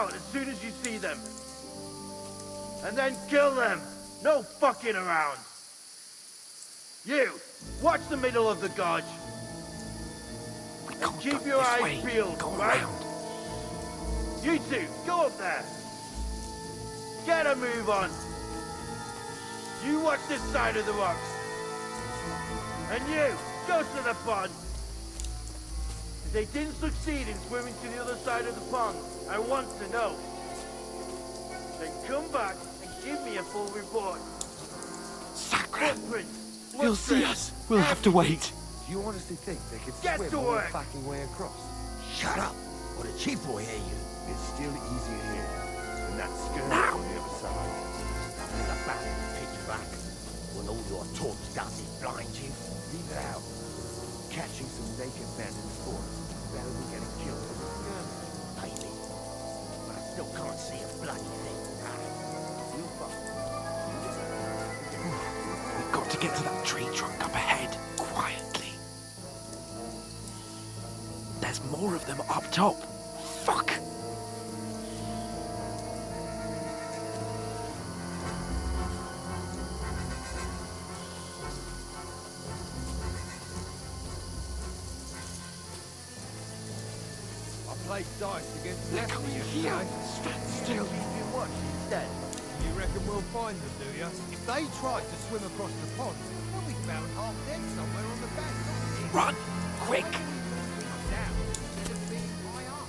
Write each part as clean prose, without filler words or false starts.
out as soon as you see them. And then kill them. No fucking around. You, watch the middle of the gorge. And keep your eyes peeled, right? You two, go up there. Get a move on. You watch this side of the rocks. And you, go to the pond. If they didn't succeed in swimming to the other side of the pond, I want to know. Then come back and give me a full report. Sacre! Footprints, He'll see us. We'll have to wait. Do you honestly think they could Get swim to all the work. fucking way across? Shut up, or the chief will hear you. It's still easier here than that skirmish Now. on the other side. Nothing about it, pitch black. When all your talk does is blind you. Leave it out. Catching some naked men in the forest is better than getting killed in a skirmish. Maybe. But I still can't see a bloody thing. We'll find. We've got to get to that tree trunk up ahead, quietly. There's more of them up top. Fuck! I played dice against They're Lefty coming yesterday. here. Stand still. You watch instead. You reckon we'll find them, do you? If they tried to swim across the pond, they'll be found half dead somewhere on the bank. Run! Quick! Down, instead of being high up.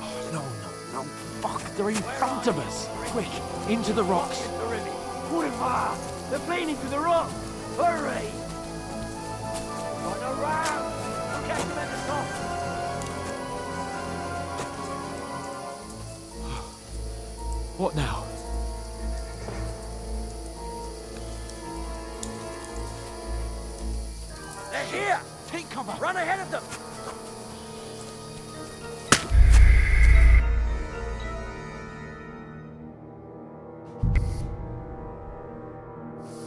Oh, no. Fuck, they're in front of us. Quick, into the rocks. Put him far! They're playing into the rock! Hurry! Run around! Look at them at the top! What now? They're here! Take cover! Run ahead of them!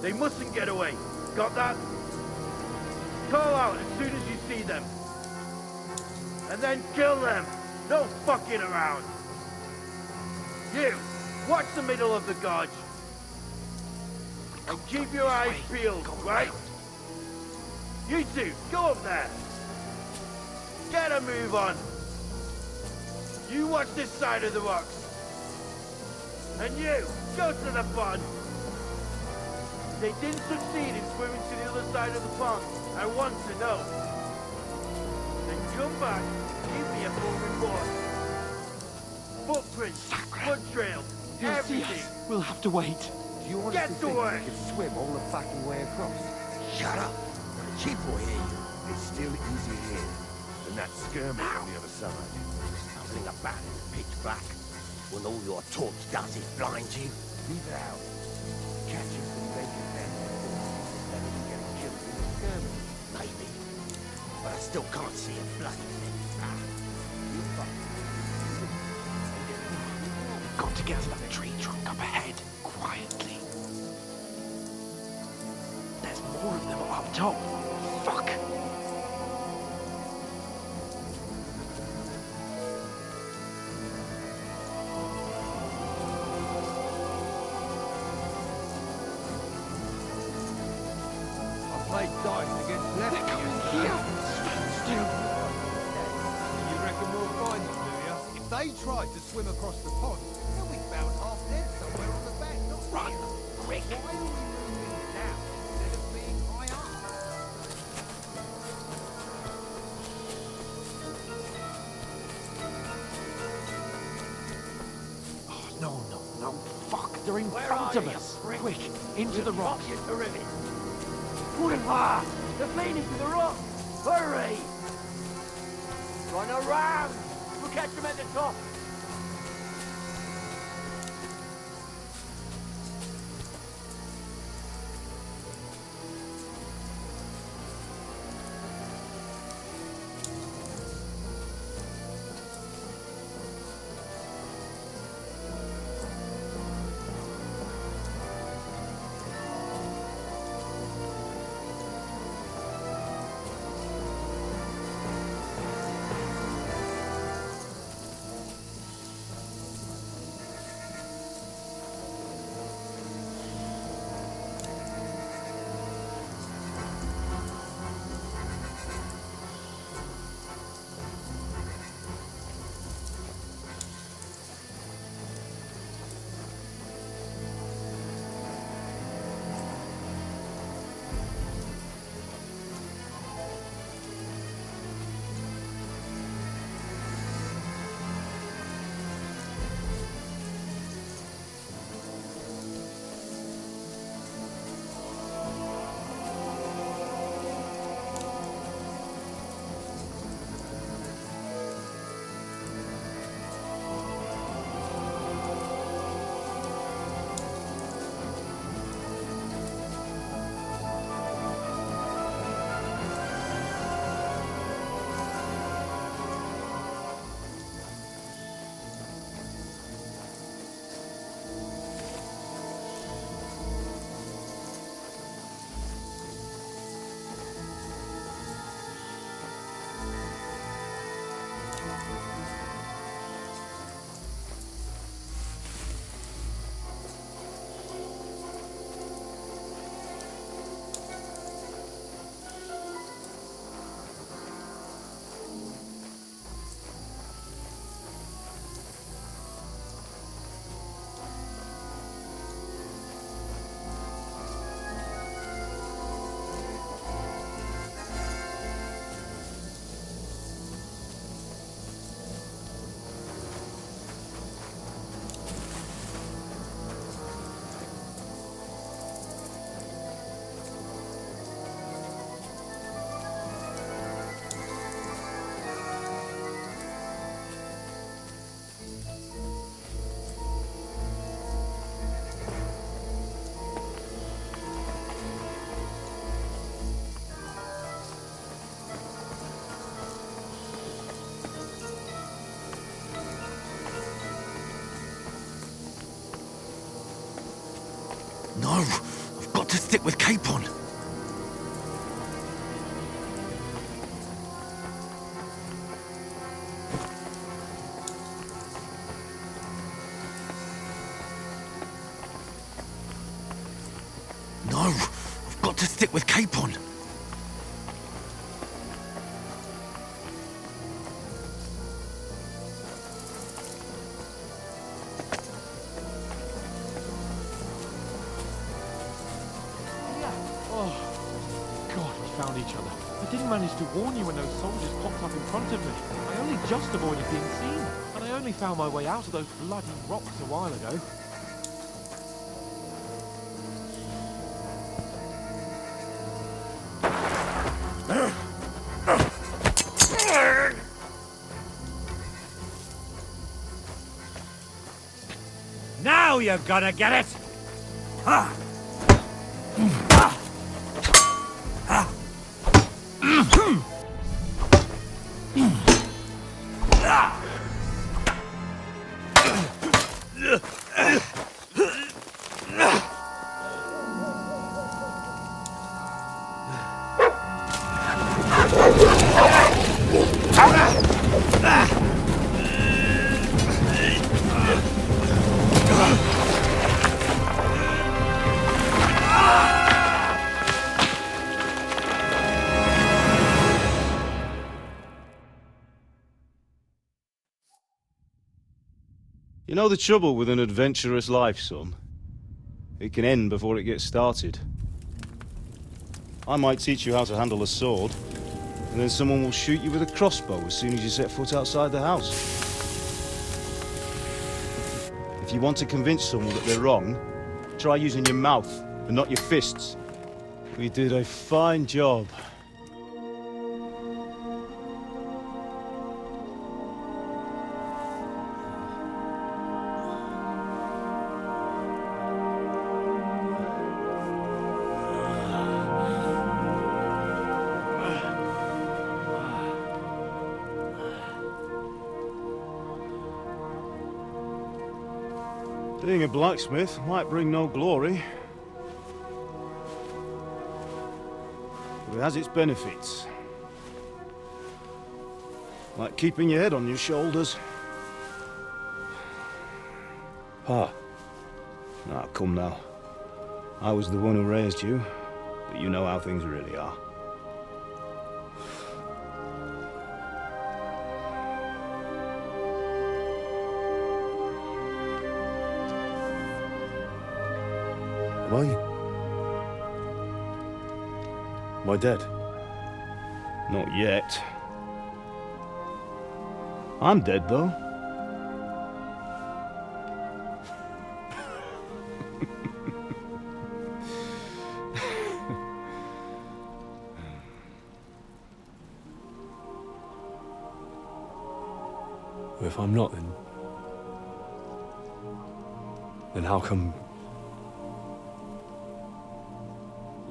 They mustn't get away. Got that? Call out as soon as you see them. And then kill them. No fucking around. You, watch the middle of the gorge. And keep your eyes peeled, right? You two, go up there. Get a move on. You watch this side of the rocks. And you, go to the pond. If they didn't succeed in swimming to the other side of the pond, I want to know. Then come back and give me a full report. Footprints, blood trails, He'll see everything. us. We'll have to wait. Do you honestly Get to think work. they could swim all the fucking way across? Shut up, or the chief will hear you. It's still easier here than that skirmish on the other side. Nothing about it, pitch black. When all your talk does is blind you. Leave it out. Catching some naked men in the forest is better than getting killed in a skirmish. Maybe. But I still can't see a bloody thing. We'll find. We've got to get to that tree trunk up ahead, quietly. There's more of them up top. Fuck! I played dice against They're Lefty coming yesterday. here. Stand still. You reckon we'll find them, do you? If they tried to swim across the pond, they'll be found half dead somewhere on the bank, not Run! here. Quick! Why are we moving now instead of being high up? Oh, no. Fuck, they're in Where front are of you, us. prick? Quick, into the rocks. Fuck you, terrific. Put him far! They're playing into the rock! Hurry! Run around! We'll catch them at the top! stick with Capon. No, I've got to stick with Capon. Found each other. I didn't manage to warn you when those soldiers popped up in front of me. I only just avoided being seen, and I only found my way out of those bloody rocks a while ago. Now you're gonna get it! Ha! You know the trouble with an adventurous life, son? It can end before it gets started. I might teach you how to handle a sword, and then someone will shoot you with a crossbow as soon as you set foot outside the house. If you want to convince someone that they're wrong, try using your mouth and not your fists. We did a fine job. Being a blacksmith might bring no glory, but it has its benefits. Like keeping your head on your shoulders. Pa. Ah, come now. I was the one who raised you, but you know how things really are. Am I dead? Not yet. I'm dead, though. If I'm not, then how come...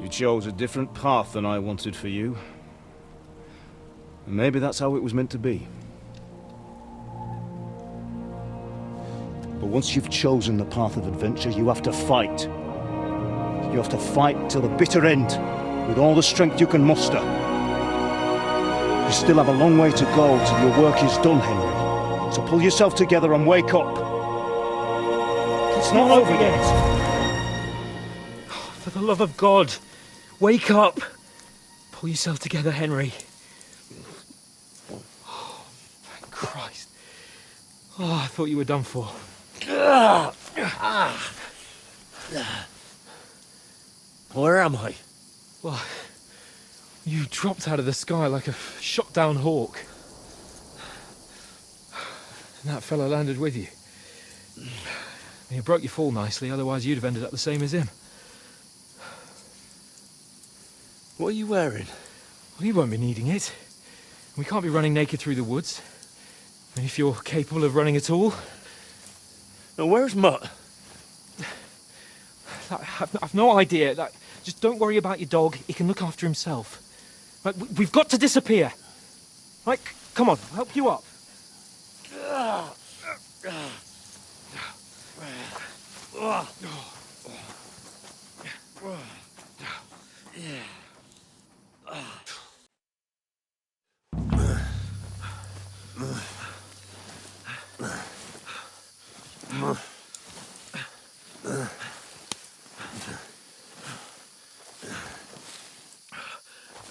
You chose a different path than I wanted for you. And maybe that's how it was meant to be. But once you've chosen the path of adventure, you have to fight. You have to fight till the bitter end, with all the strength you can muster. You still have a long way to go till your work is done, Henry. So pull yourself together and wake up. It's not over yet. For the love of God, wake up! Pull yourself together, Henry. Oh, thank Christ. Oh, I thought you were done for. Where am I? Well, you dropped out of the sky like a shot-down hawk. And that fella landed with you. You broke your fall nicely, otherwise you'd have ended up the same as him. What are you wearing? Well, you won't be needing it. We can't be running naked through the woods. I mean, if you're capable of running at all. Now, where's Mutt? I've no idea. Just don't worry about your dog. He can look after himself. Right, we've got to disappear. Right, come on, I'll help you up.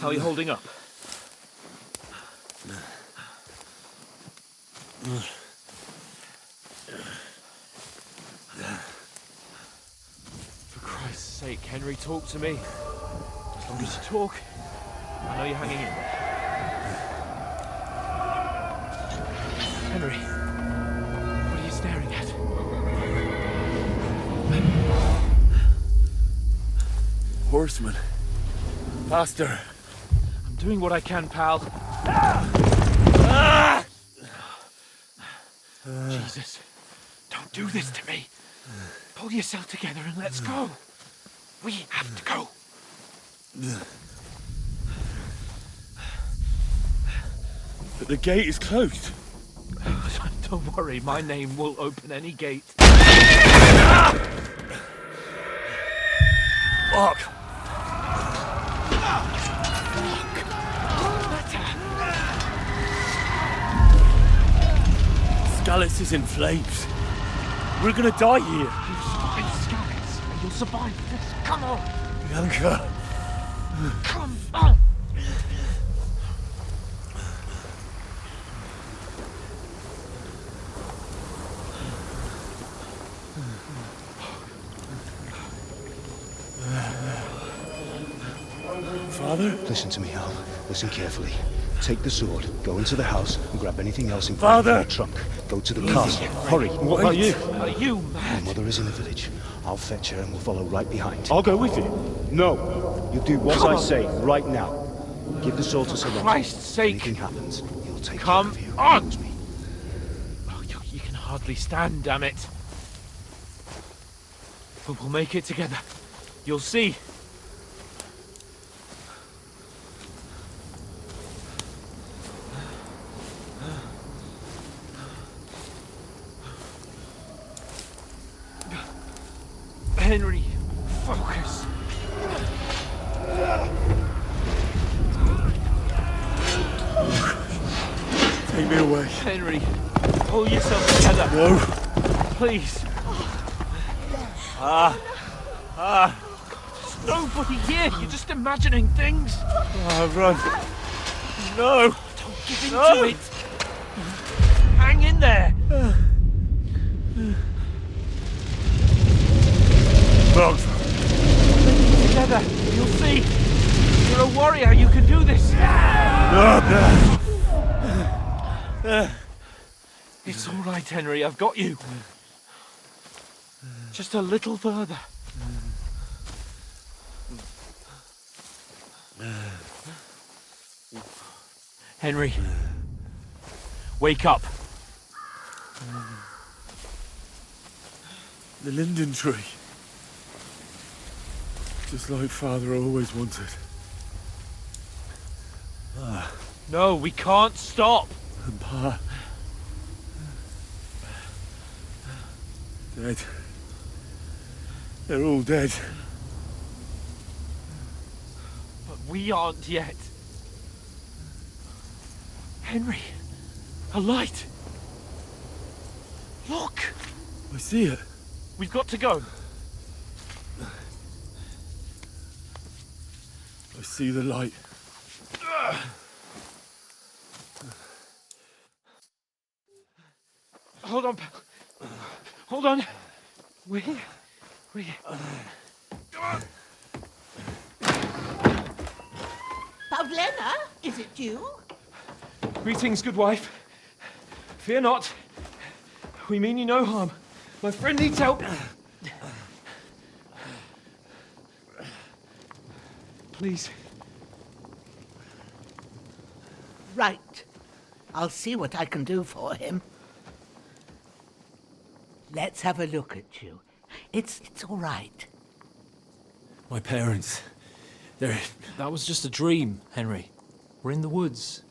How are you holding up? For Christ's sake, Henry, talk to me. As long as you talk, I know you're hanging in there. Henry, what are you staring at? Horseman. Faster. I'm doing what I can, pal. Jesus, don't do this to me. Pull yourself together and let's go. We have to go. But the gate is closed. Don't worry, my name will open any gate. Fuck. Scallis is in flames. We're gonna die here. You survive Scallis, and you'll survive this. Come on! Bianca. Come on! Father? Listen to me, Hal. Listen carefully. Take the sword, go into the house, and grab anything else important Father! from the trunk. Go to the castle. Hurry. What about you? Are you Your mad? mother is in the village. I'll fetch her and we'll follow right behind. I'll go with you. No! You do what Come I on. say, right now. Give the sword to Sir Christ's sake. Anything happens, he'll take Come care of you. on. Promise me. Oh, you can hardly stand, damn it. But we'll make it together. You'll see. Henry, focus. Take me away. Henry, pull yourself together. No. Please. There's nobody here. You're just imagining things. Run. No. Don't give in to it. Hang in there. Dogs. Together. You'll see. You're a warrior. You can do this. It's all right, Henry. I've got you. Just a little further. Henry, wake up. The linden tree. Just like Father always wanted. No, we can't stop. And Pa. Dead. They're all dead. But we aren't yet. Henry, a light. Look, I see it. we've got to go. I see the light. Hold on, pal. Hold on. We. Pavlena, is it you? Greetings, good wife. Fear not. We mean you no harm. My friend needs help. Please. Right. I'll see what I can do for him. Let's have a look at you. It's all right. My parents. They're... That was just a dream, Henry. We're in the woods.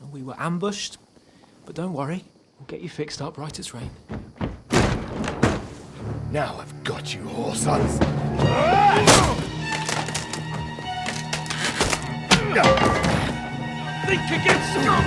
And we were ambushed. But don't worry, we'll get you fixed up right as rain. Now I've got you, whore sons. Think again, scum!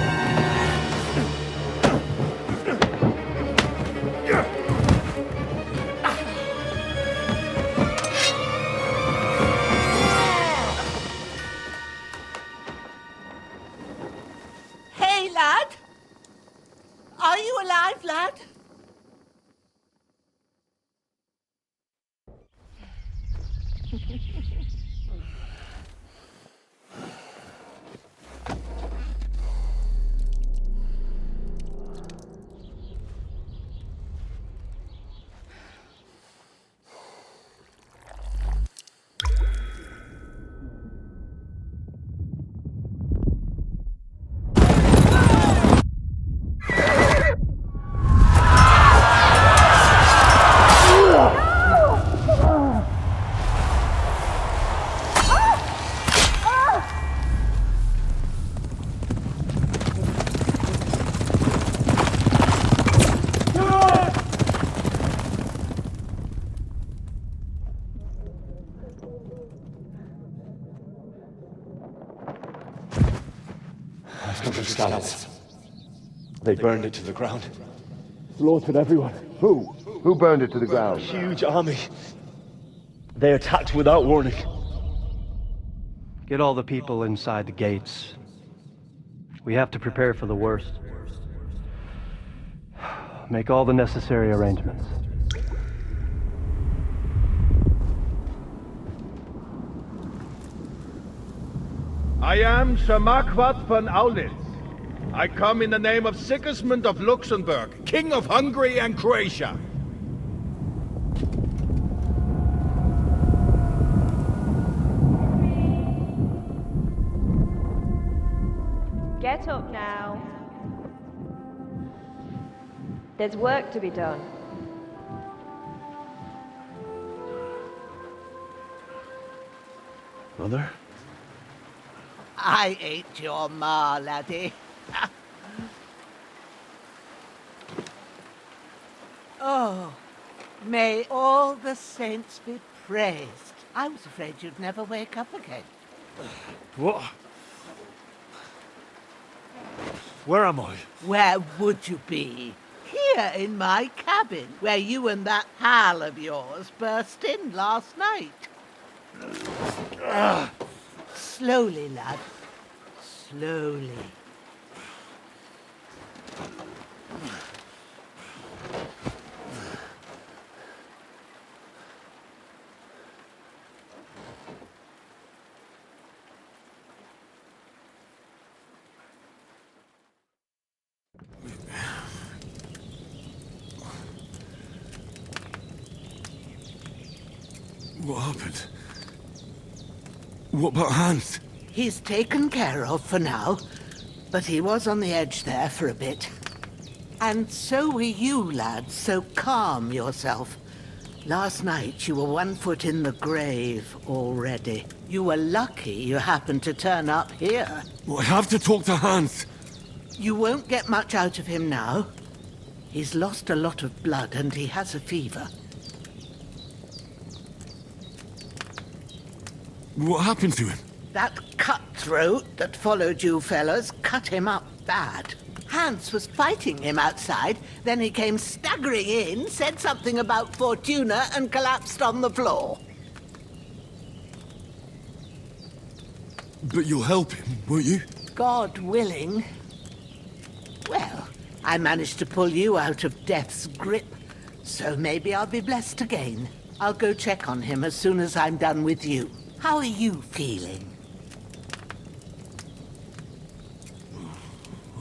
500 scallops. They burned it to the ground. Slaughtered everyone. Who? Who burned it to the ground? Huge army. They attacked without warning. Get all the people inside the gates. We have to prepare for the worst. Make all the necessary arrangements. I am Sir Marquardt von Aulitz. I come in the name of Sigismund of Luxembourg, King of Hungary and Croatia. Get up now. There's work to be done. Mother? I ain't your ma, laddie. Oh, may all the saints be praised. I was afraid you'd never wake up again. What? Where am I? Where would you be? Here in my cabin, where you and that pal of yours burst in last night. Slowly, lad. Slowly. What happened? What about Hans? He's taken care of for now, but he was on the edge there for a bit. And so were you, lad, so calm yourself. Last night you were 1 foot in the grave already. You were lucky you happened to turn up here. Well, I have to talk to Hans. You won't get much out of him now. He's lost a lot of blood and he has a fever. What happened to him? That cutthroat that followed you fellas cut him up bad. Hans was fighting him outside, then he came staggering in, said something about Fortuna, and collapsed on the floor. But you'll help him, won't you? God willing. Well, I managed to pull you out of death's grip, so maybe I'll be blessed again. I'll go check on him as soon as I'm done with you. How are you feeling?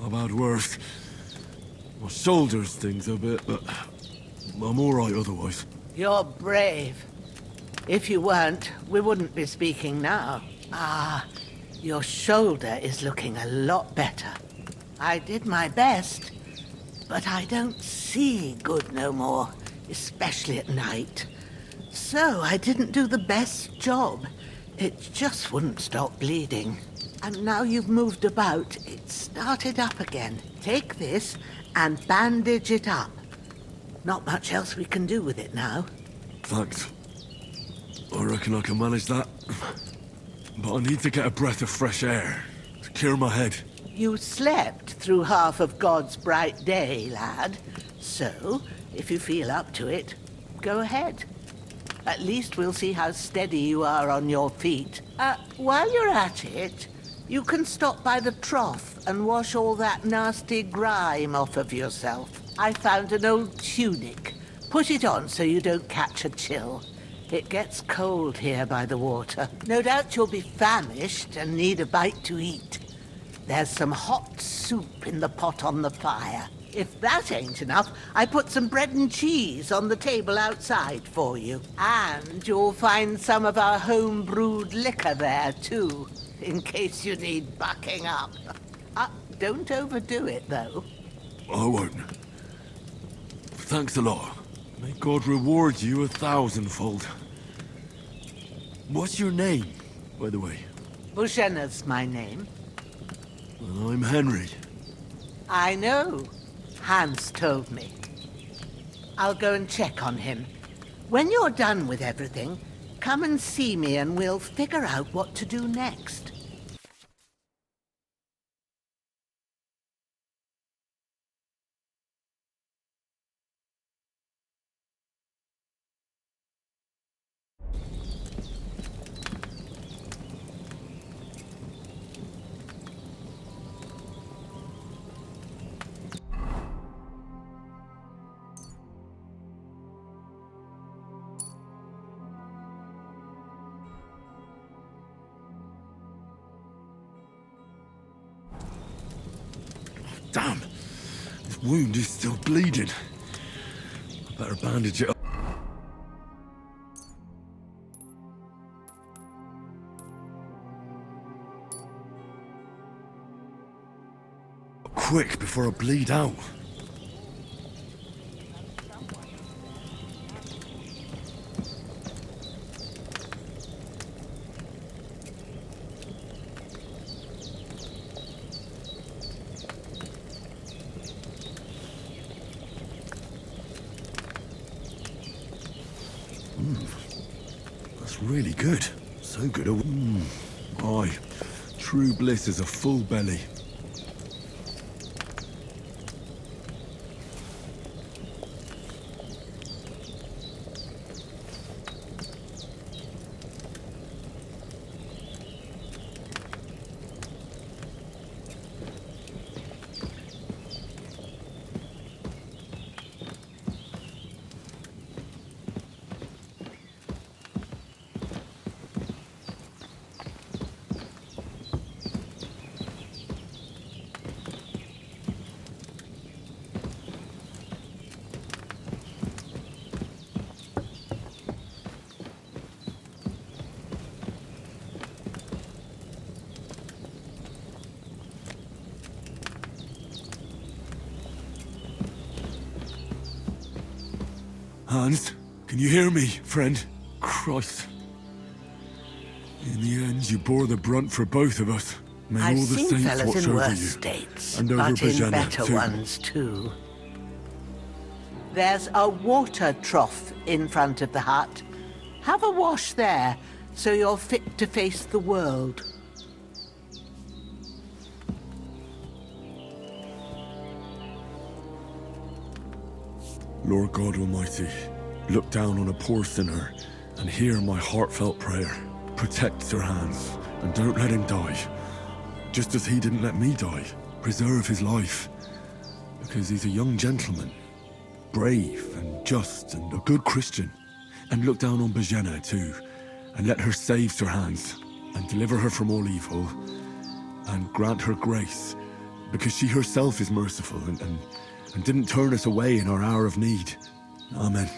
About worse. My shoulders stings a bit, but I'm all right otherwise. You're brave. If you weren't, we wouldn't be speaking now. Ah, your shoulder is looking a lot better. I did my best, but I don't see good no more, especially at night. So I didn't do the best job. It just wouldn't stop bleeding. And now you've moved about, it started up again. Take this and bandage it up. Not much else we can do with it now. Thanks. I reckon I can manage that. But I need to get a breath of fresh air to clear my head. You slept through half of God's bright day, lad. So, if you feel up to it, go ahead. At least we'll see how steady you are on your feet. While you're at it, you can stop by the trough and wash all that nasty grime off of yourself. I found an old tunic. Put it on so you don't catch a chill. It gets cold here by the water. No doubt you'll be famished and need a bite to eat. There's some hot soup in the pot on the fire. If that ain't enough, I put some bread and cheese on the table outside for you. And you'll find some of our home-brewed liquor there, too, in case you need bucking up. Don't overdo it, though. I won't. Thanks a lot. May God reward you 1,000-fold. What's your name, by the way? Bushenna's my name. Well, I'm Henry. I know. Hans told me. I'll go and check on him. When you're done with everything, come and see me and we'll figure out what to do next. Damn. This wound is still bleeding. I better bandage it up. Quick, before I bleed out. That's really good. So good. Aye. True bliss is a full belly. Hans, can you hear me, friend? Christ. In the end, you bore the brunt for both of us. May I've all the seen saints fellas watch in over worse you. states, And over but in Bajana, better too. ones too. There's a water trough in front of the hut. Have a wash there, so you're fit to face the world. Lord God Almighty, look down on a poor sinner and hear my heartfelt prayer. Protect Sir Hans, and don't let him die. Just as he didn't let me die. Preserve his life. Because he's a young gentleman. Brave and just and a good Christian. And look down on Bajana too. And let her save Sir Hans. And deliver her from all evil. And grant her grace. Because she herself is merciful and didn't turn us away in our hour of need. Amen.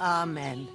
Amen.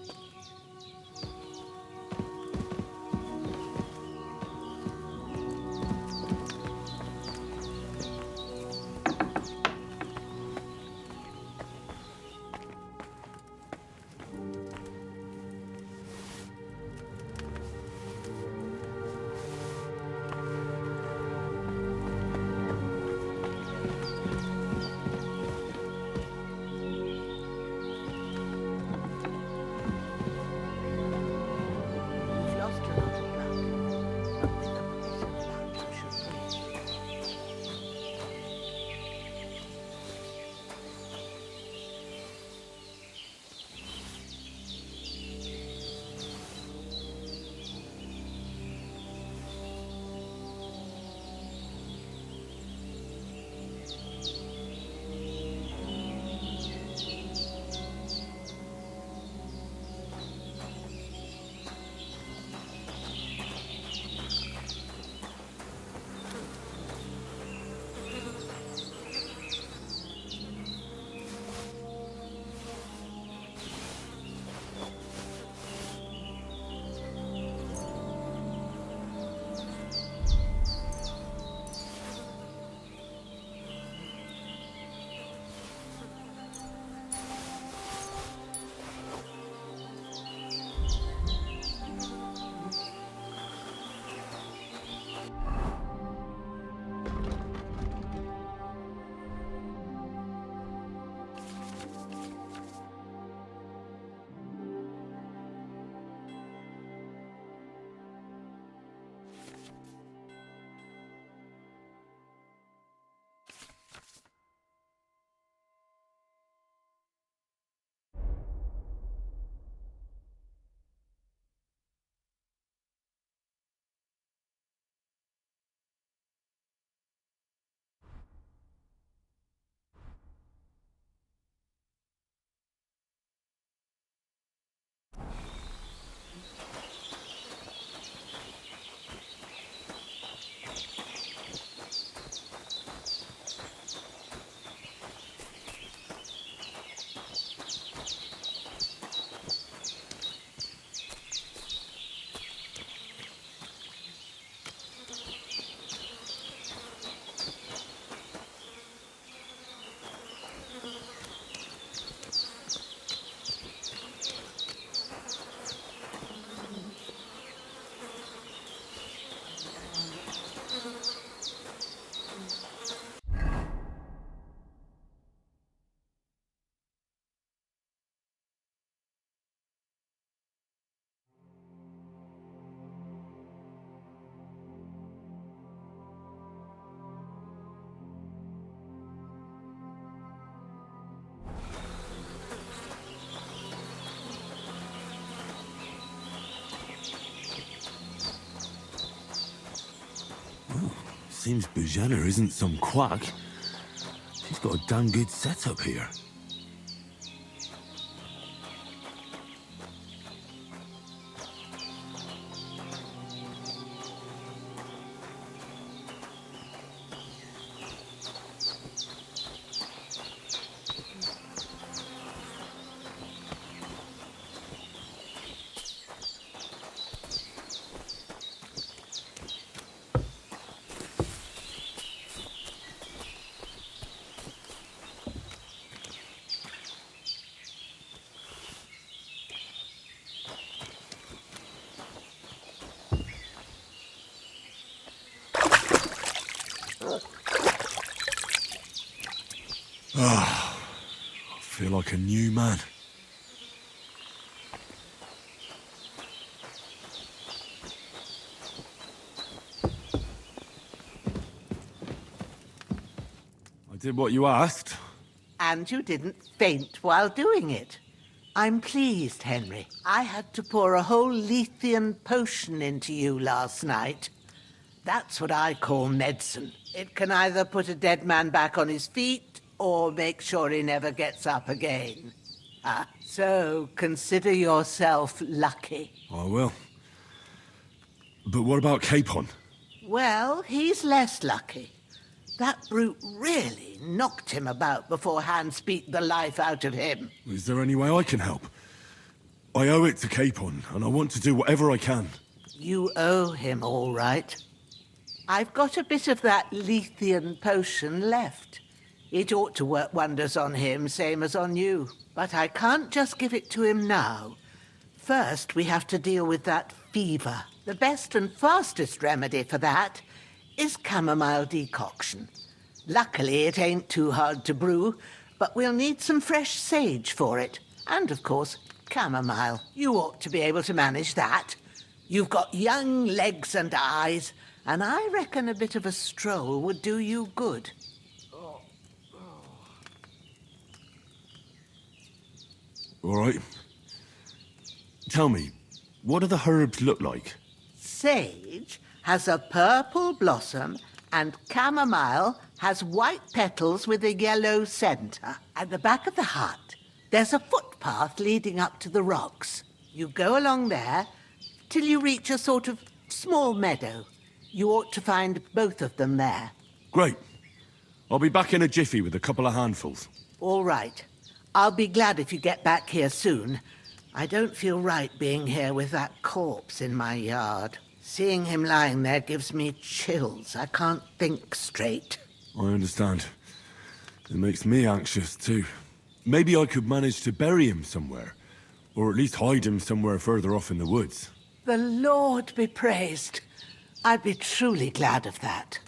Seems Bujana isn't some quack. She's got a damn good setup here. I feel like a new man. I did what you asked. And you didn't faint while doing it. I'm pleased, Henry. I had to pour a whole Lethean potion into you last night. That's what I call medicine. It can either put a dead man back on his feet or make sure he never gets up again. So consider yourself lucky. I will. But what about Capon? Well, he's less lucky. That brute really knocked him about before Hans beat the life out of him. Is there any way I can help? I owe it to Capon, and I want to do whatever I can. You owe him, all right. I've got a bit of that Lethean potion left. It ought to work wonders on him, same as on you. But I can't just give it to him now. First, we have to deal with that fever. The best and fastest remedy for that is chamomile decoction. Luckily, it ain't too hard to brew, but we'll need some fresh sage for it. And, of course, chamomile. You ought to be able to manage that. You've got young legs and eyes, and I reckon a bit of a stroll would do you good. All right. Tell me, what do the herbs look like? Sage has a purple blossom, and chamomile has white petals with a yellow centre. At the back of the hut, there's a footpath leading up to the rocks. You go along there till you reach a sort of small meadow. You ought to find both of them there. Great. I'll be back in a jiffy with a couple of handfuls. All right. I'll be glad if you get back here soon. I don't feel right being here with that corpse in my yard. Seeing him lying there gives me chills. I can't think straight. I understand. It makes me anxious, too. Maybe I could manage to bury him somewhere. Or at least hide him somewhere further off in the woods. The Lord be praised. I'd be truly glad of that.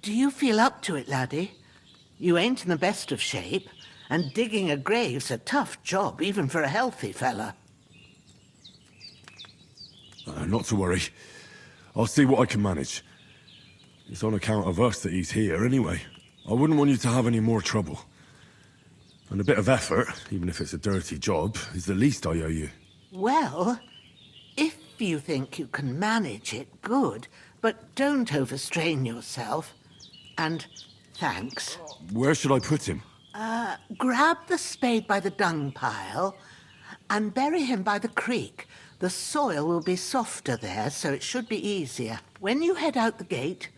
Do you feel up to it, laddie? You ain't in the best of shape, and digging a grave's a tough job, even for a healthy fella. Not to worry. I'll see what I can manage. It's on account of us that he's here, anyway. I wouldn't want you to have any more trouble. And a bit of effort, even if it's a dirty job, is the least I owe you. Well, if you think you can manage it, good. But don't overstrain yourself. And thanks. Where should I put him? Grab the spade by the dung pile and bury him by the creek. The soil will be softer there, so it should be easier. When you head out the gate,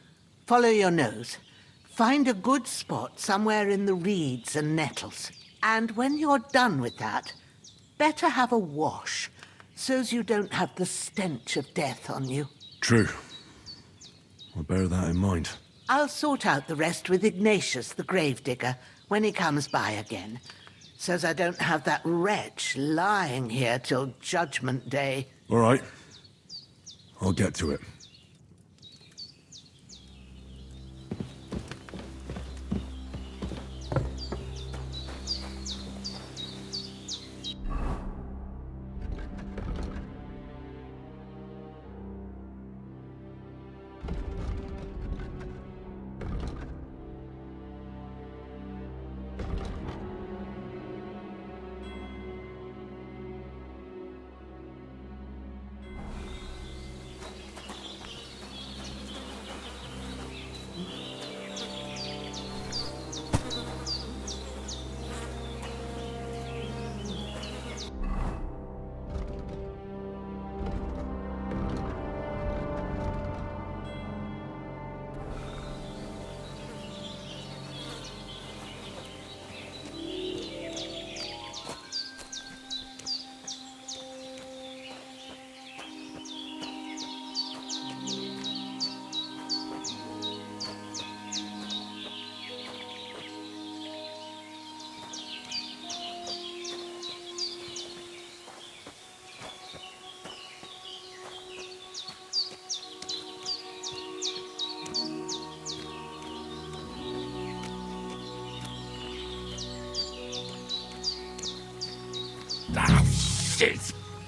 follow your nose. Find a good spot somewhere in the reeds and nettles. And when you're done with that, better have a wash, so's you don't have the stench of death on you. True. I'll bear that in mind. I'll sort out the rest with Ignatius, the gravedigger, when he comes by again, so's I don't have that wretch lying here till Judgment Day. All right. I'll get to it.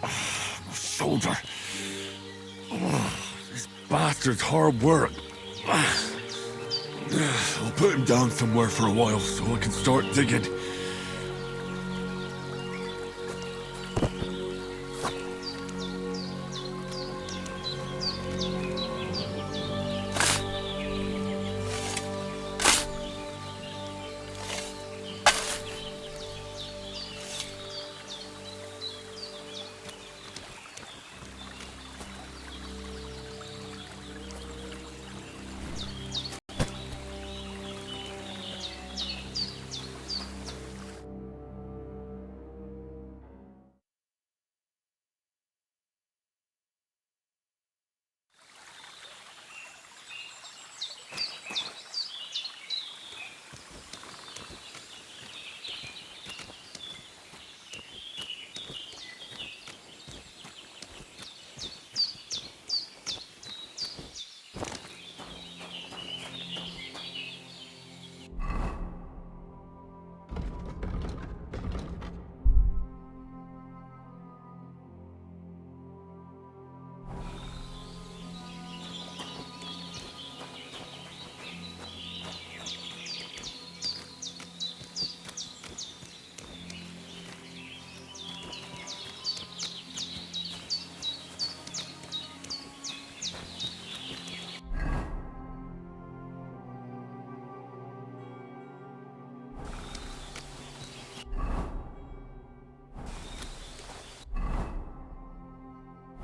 My shoulder. This bastard's hard work. I'll put him down somewhere for a while so I can start digging.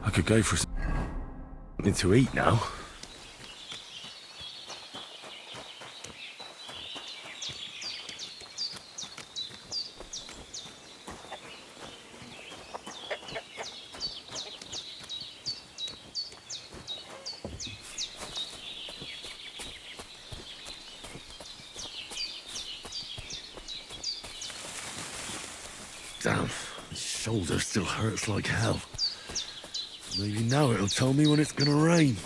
I could go for something to eat now. Damn, my shoulder still hurts like hell. Maybe now it'll tell me when it's gonna rain.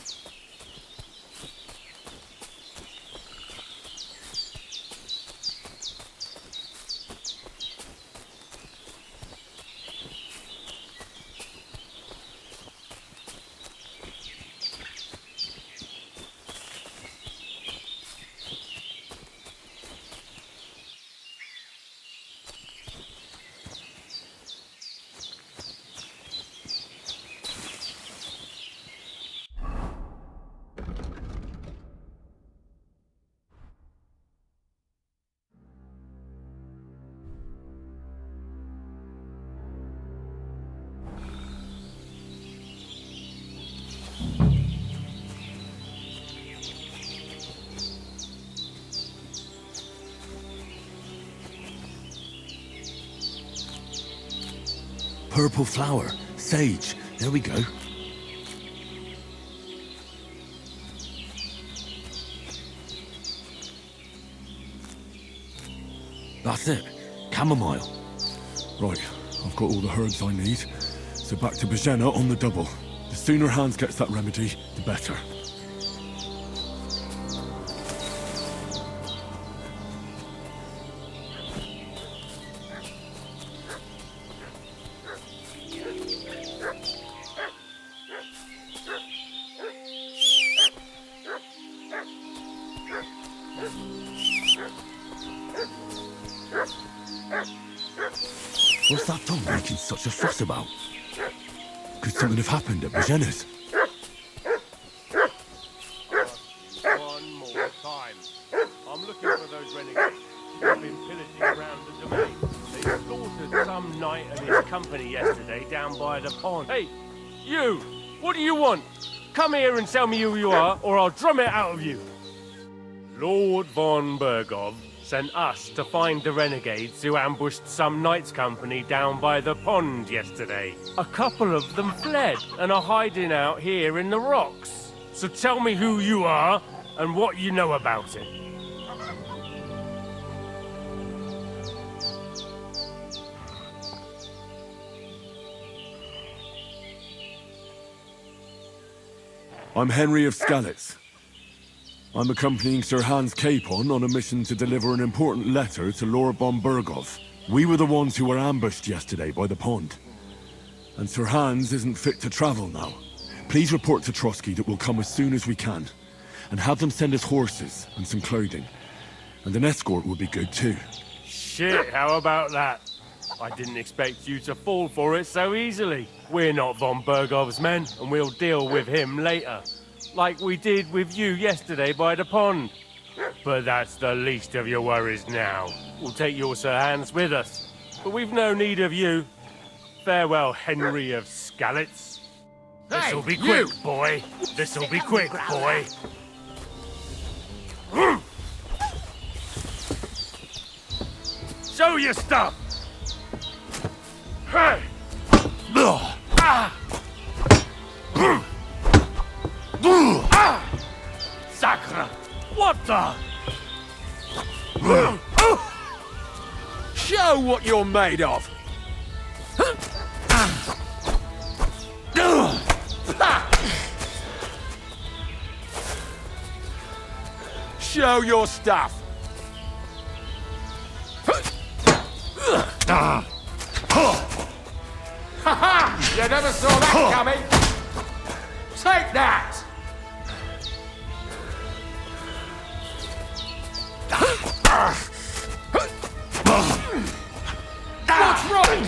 Purple flower, sage, there we go. That's it, chamomile. Right, I've got all the herbs I need, so back to Bajena on the double. The sooner Hans gets that remedy, the better. What's that dog making such a fuss about? Could something have happened at Bajena's? One more time. I'm looking for those renegades. They've been pillaging around the domain. They slaughtered some knight and his company yesterday down by the pond. Hey, you! What do you want? Come here and tell me who you are, or I'll drum it out of you. Lord von Bergov sent us to find the renegades who ambushed some knight's company down by the pond yesterday. A couple of them fled and are hiding out here in the rocks. So tell me who you are and what you know about it. I'm Henry of Skalitz. I'm accompanying Sir Hans Capon on a mission to deliver an important letter to Lord von Bergov. We were the ones who were ambushed yesterday by the pond. And Sir Hans isn't fit to travel now. Please report to Trotsky that we'll come as soon as we can. And have them send us horses and some clothing. And an escort would be good too. Shit, how about that? I didn't expect you to fall for it so easily. We're not von Bergov's men, and we'll deal with him later. Like we did with you yesterday by the pond. But that's the least of your worries now. We'll take your Sir Hans with us. But we've no need of you. Farewell, Henry of Skalitz. This'll be quick, boy. This'll be quick, boy. Show your stuff! Hey! Sacre! What the? Show what you're made of! Show your stuff! Ha-ha! You never saw that coming! Take that! What's wrong?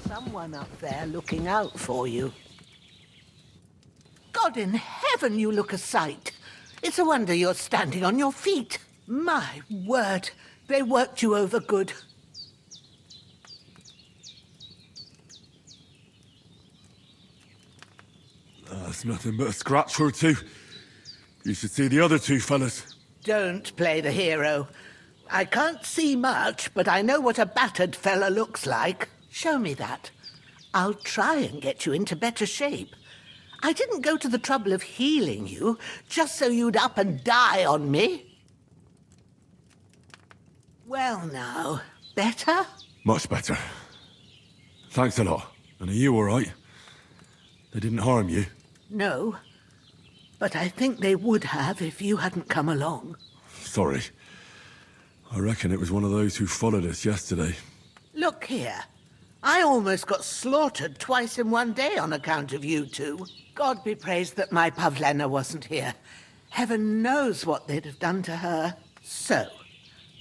Someone up there looking out for you. God in heaven, you look a sight. It's a wonder you're standing on your feet. My word, they worked you over good. That's nothing but a scratch or two. You should see the other two fellas. Don't play the hero. I can't see much, but I know what a battered fella looks like. Show me that. I'll try and get you into better shape. I didn't go to the trouble of healing you just so you'd up and die on me. Well now, better? Much better. Thanks a lot. And are you all right? They didn't harm you? No, but I think they would have if you hadn't come along. Sorry. I reckon it was one of those who followed us yesterday. Look here. I almost got slaughtered twice in one day on account of you two. God be praised that my Pavlena wasn't here. Heaven knows what they'd have done to her. So,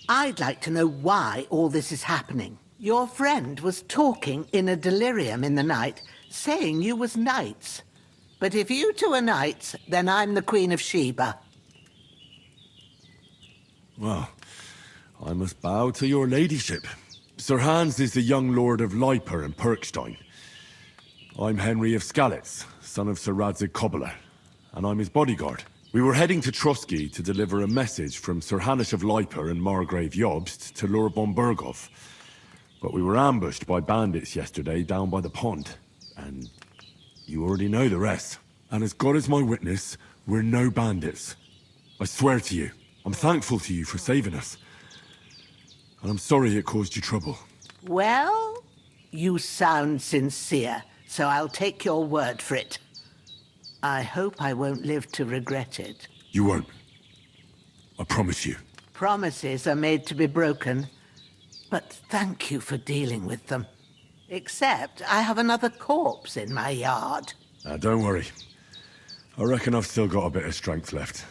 I'd like to know why all this is happening. Your friend was talking in a delirium in the night, saying you was knights. But if you two are knights, then I'm the Queen of Sheba. Well, I must bow to your ladyship. Sir Hans is the young lord of Leiper and Perkstein. I'm Henry of Skalitz, son of Sir Radzig Kobyla, and I'm his bodyguard. We were heading to Trotsky to deliver a message from Sir Hanish of Leiper and Margrave Jobst to Lord von Bergov. But we were ambushed by bandits yesterday down by the pond, and you already know the rest. And as God is my witness, we're no bandits. I swear to you, I'm thankful to you for saving us. And I'm sorry it caused you trouble. Well, you sound sincere, so I'll take your word for it. I hope I won't live to regret it. You won't. I promise you. Promises are made to be broken. but thank you for dealing with them. Except I have another corpse in my yard. Don't worry. I reckon I've still got a bit of strength left.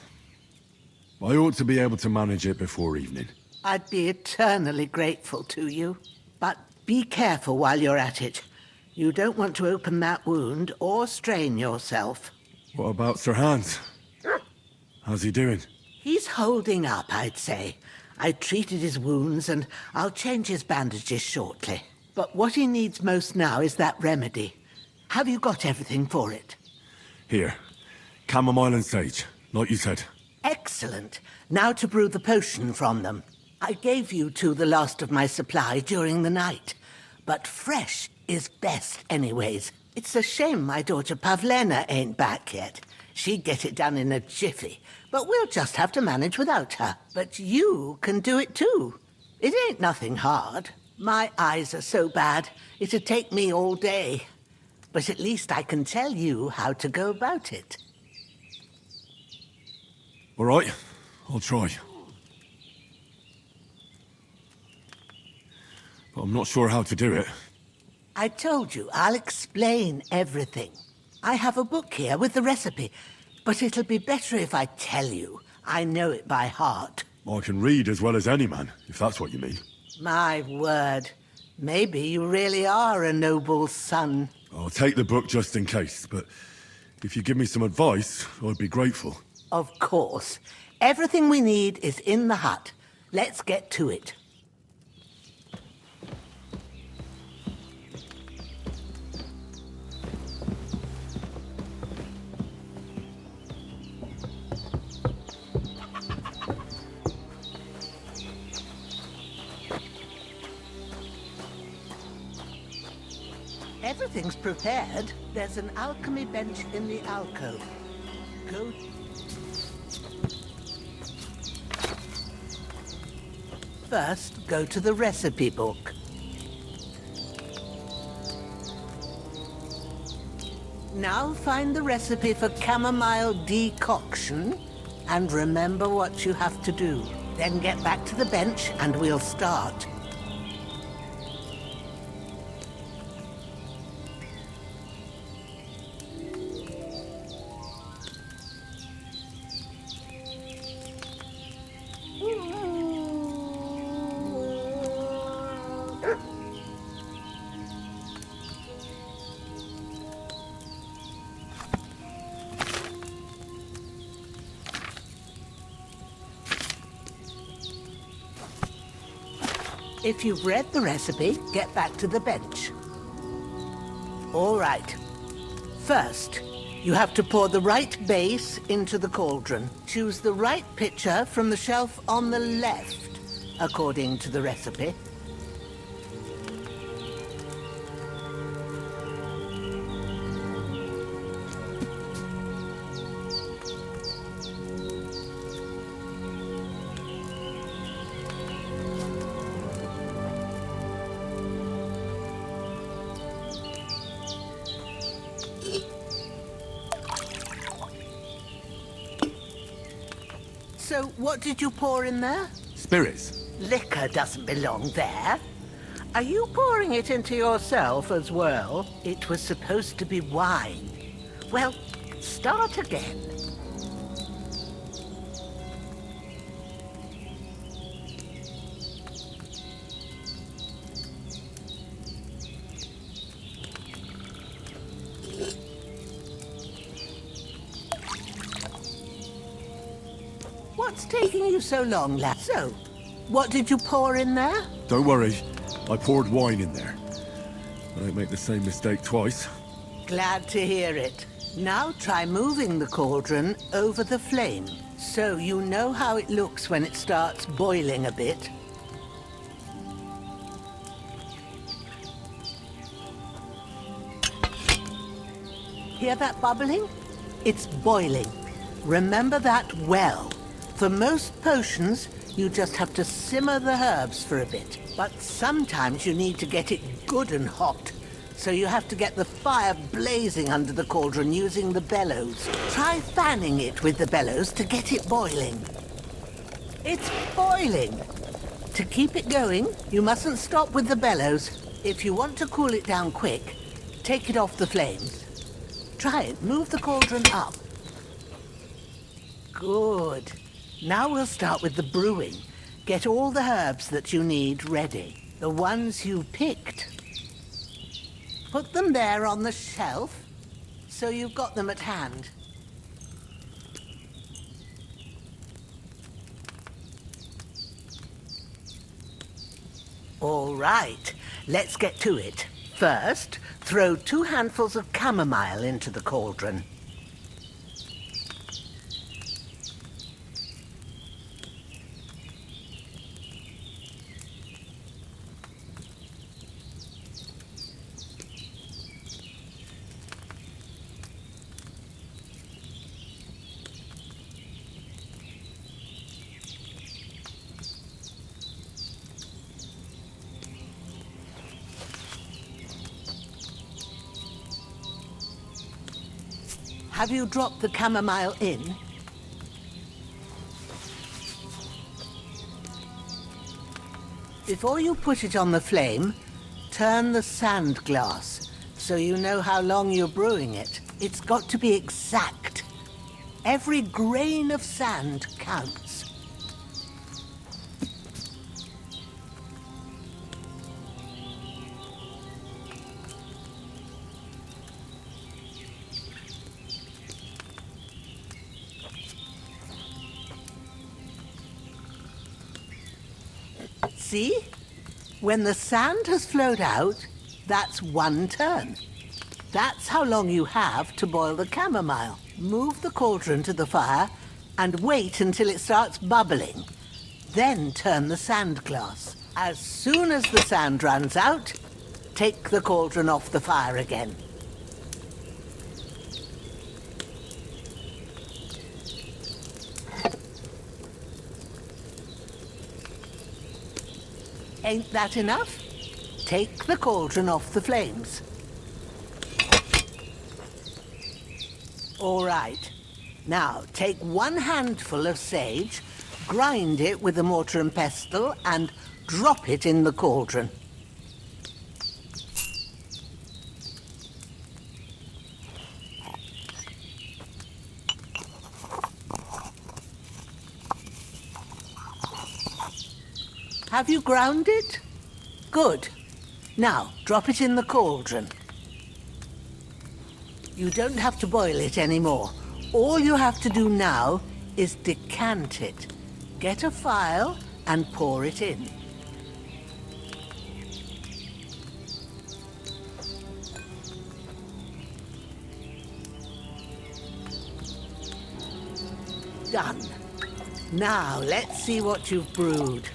I ought to be able to manage it before evening. I'd be eternally grateful to you. But be careful while you're at it. You don't want to open that wound or strain yourself. What about Sir Hans? How's he doing? He's holding up, I'd say. I treated his wounds and I'll change his bandages shortly. But what he needs most now is that remedy. Have you got everything for it? Here. Chamomile and sage, like you said. Excellent. Now to brew the potion from them. I gave you two the last of my supply during the night. But fresh is best anyways. It's a shame my daughter Pavlena ain't back yet. She'd get it done in a jiffy. But we'll just have to manage without her. But you can do it too. It ain't nothing hard. My eyes are so bad, it'd take me all day. But at least I can tell you how to go about it. All right, I'll try. But I'm not sure how to do it. I told you, I'll explain everything. I have a book here with the recipe, but it'll be better if I tell you. I know it by heart. I can read as well as any man, if that's what you mean. My word. Maybe you really are a noble son. I'll take the book just in case, but if you give me some advice, I'd be grateful. Of course. Everything we need is in the hut. Let's get to it. Everything's prepared. There's an alchemy bench in the alcove. Go. First, go to the recipe book. Now find the recipe for chamomile decoction and remember what you have to do. Then get back to the bench and we'll start. If you've read the recipe, get back to the bench. All right. First, you have to pour the right base into the cauldron. Choose the right pitcher from the shelf on the left, according to the recipe. So, what did you pour in there? Spirits. Liquor doesn't belong there. Are you pouring it into yourself as well? It was supposed to be wine. Well, start again. What's taking you so long, lad? So, what did you pour in there? Don't worry, I poured wine in there. I don't make the same mistake twice. Glad to hear it. Now try moving the cauldron over the flame, so you know how it looks when it starts boiling a bit. Hear that bubbling? It's boiling. Remember that well. For most potions, you just have to simmer the herbs for a bit. But sometimes you need to get it good and hot. So you have to get the fire blazing under the cauldron using the bellows. Try fanning it with the bellows to get it boiling. It's boiling. To keep it going, you mustn't stop with the bellows. If you want to cool it down quick, take it off the flames. Try it. Move the cauldron up. Good. Now we'll start with the brewing. Get all the herbs that you need ready. The ones you picked. Put them there on the shelf, so you've got them at hand. All right, let's get to it. First, throw 2 handfuls of chamomile into the cauldron. Have you dropped the chamomile in? Before you put it on the flame, turn the sand glass so you know how long you're brewing it. It's got to be exact. Every grain of sand counts. See? When the sand has flowed out, that's 1 turn. That's how long you have to boil the chamomile. Move the cauldron to the fire and wait until it starts bubbling. Then turn the sand glass. As soon as the sand runs out, take the cauldron off the fire again. Ain't that enough? Take the cauldron off the flames. All right. Now, take 1 handful of sage, grind it with a mortar and pestle, and drop it in the cauldron. Have you ground it? Good. Now, drop it in the cauldron. You don't have to boil it anymore. All you have to do now is decant it. Get a phial and pour it in. Done. Now, let's see what you've brewed.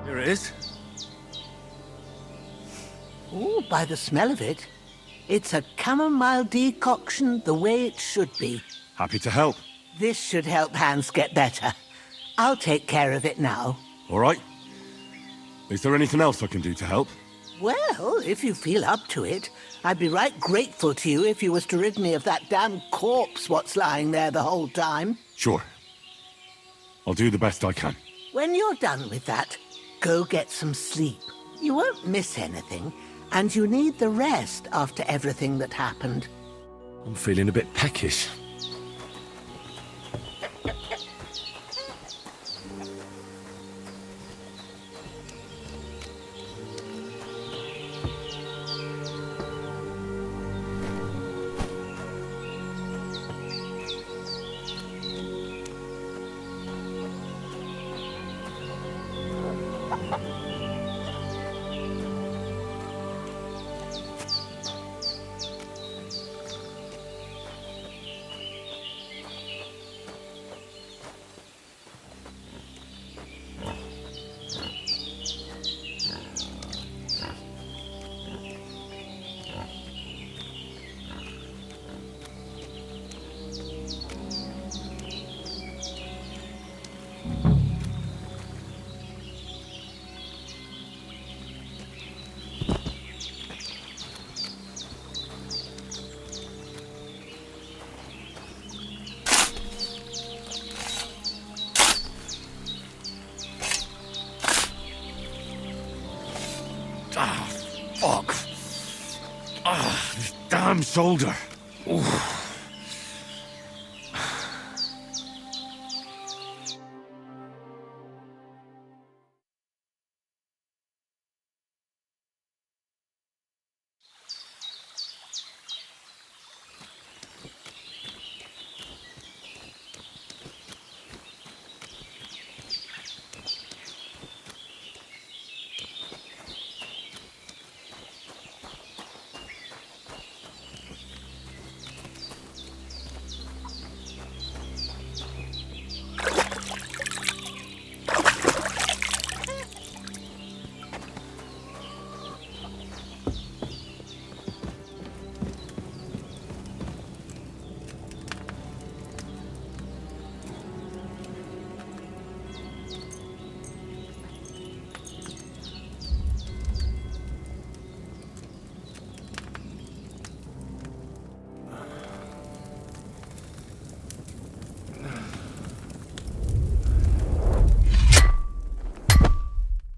Here it is. Ooh, by the smell of it, it's a chamomile decoction the way it should be. Happy to help. This should help Hans get better. I'll take care of it now. All right. Is there anything else I can do to help? Well, if you feel up to it, I'd be right grateful to you if you was to rid me of that damn corpse what's lying there the whole time. Sure. I'll do the best I can. When you're done with that, go get some sleep. You won't miss anything, and you need the rest after everything that happened. I'm feeling a bit peckish. Ah, fuck. Ah, this damn shoulder. Oof.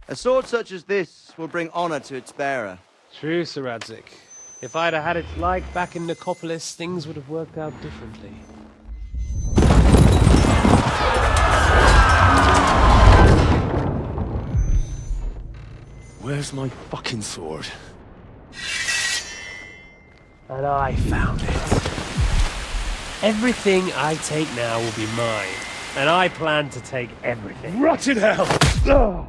A sword such as this will bring honor to its bearer. True, Sir Radzik. If I'd have had its like back in Nicopolis, things would have worked out differently. Where's my fucking sword? And I found it. Everything I take now will be mine, and I plan to take everything. Rotted hell! Ugh.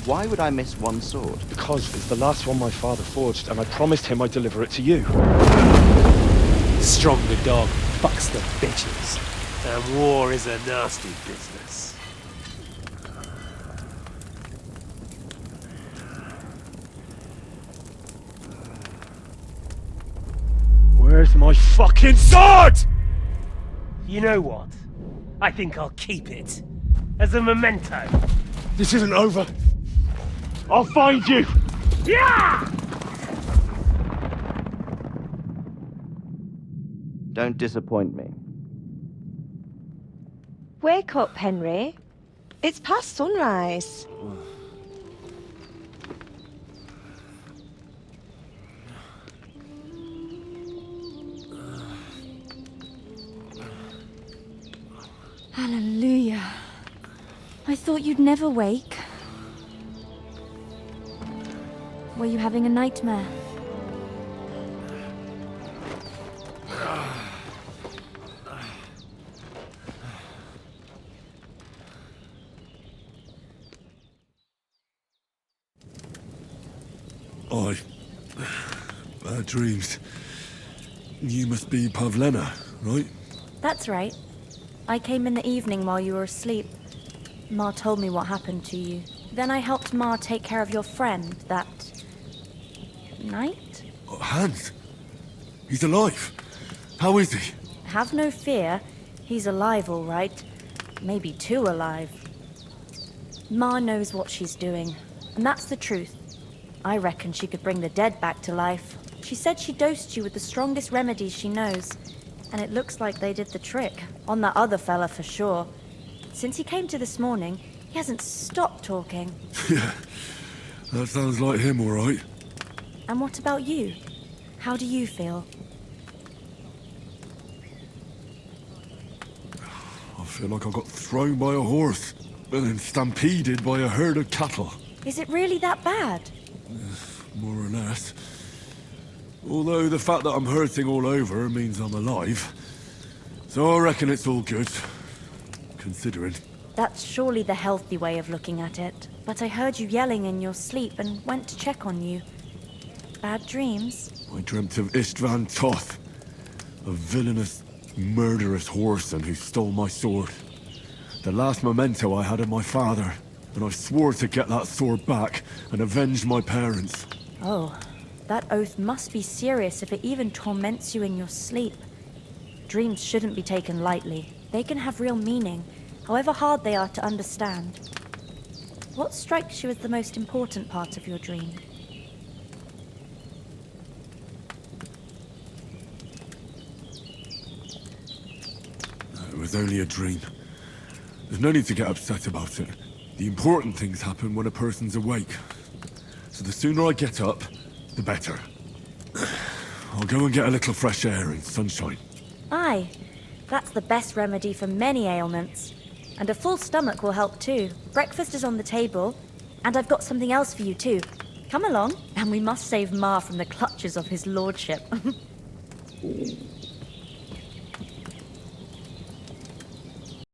Why would I miss one sword? Because it's the last one my father forged, and I promised him I'd deliver it to you. Stronger dog fucks the bitches, and war is a nasty business. Where's my fucking sword? You know what? I think I'll keep it. As a memento. This isn't over. I'll find you! Yeah! Don't disappoint me. Wake up, Henry. It's past sunrise. Hallelujah. I thought you'd never wake. Were you having a nightmare? Bad dreams. You must be Pavlena, right? That's right. I came in the evening while you were asleep. Ma told me what happened to you. Then I helped Ma take care of your friend that night? Oh, Hans? He's alive. How is he? Have no fear. He's alive, all right. Maybe too alive. Ma knows what she's doing, and that's the truth. I reckon she could bring the dead back to life. She said she dosed you with the strongest remedies she knows, and it looks like they did the trick. On that other fella for sure. Since he came to this morning, he hasn't stopped talking. Yeah, that sounds like him, all right. And what about you? How do you feel? I feel like I got thrown by a horse, and then stampeded by a herd of cattle. Is it really that bad? More or less. Although the fact that I'm hurting all over means I'm alive. So I reckon it's all good. Considering. That's surely the healthy way of looking at it. But I heard you yelling in your sleep and went to check on you. Bad dreams? I dreamt of Istvan Toth, a villainous, murderous whoreson who stole my sword. The last memento I had of my father, and I swore to get that sword back and avenge my parents. Oh, that oath must be serious if it even torments you in your sleep. Dreams shouldn't be taken lightly. They can have real meaning, however hard they are to understand. What strikes you as the most important part of your dream? It was only a dream. There's no need to get upset about it. The important things happen when a person's awake. So the sooner I get up, the better. I'll go and get a little fresh air and sunshine. Aye, that's the best remedy for many ailments. And a full stomach will help too. Breakfast is on the table, and I've got something else for you too. Come along, and we must save Ma from the clutches of his lordship.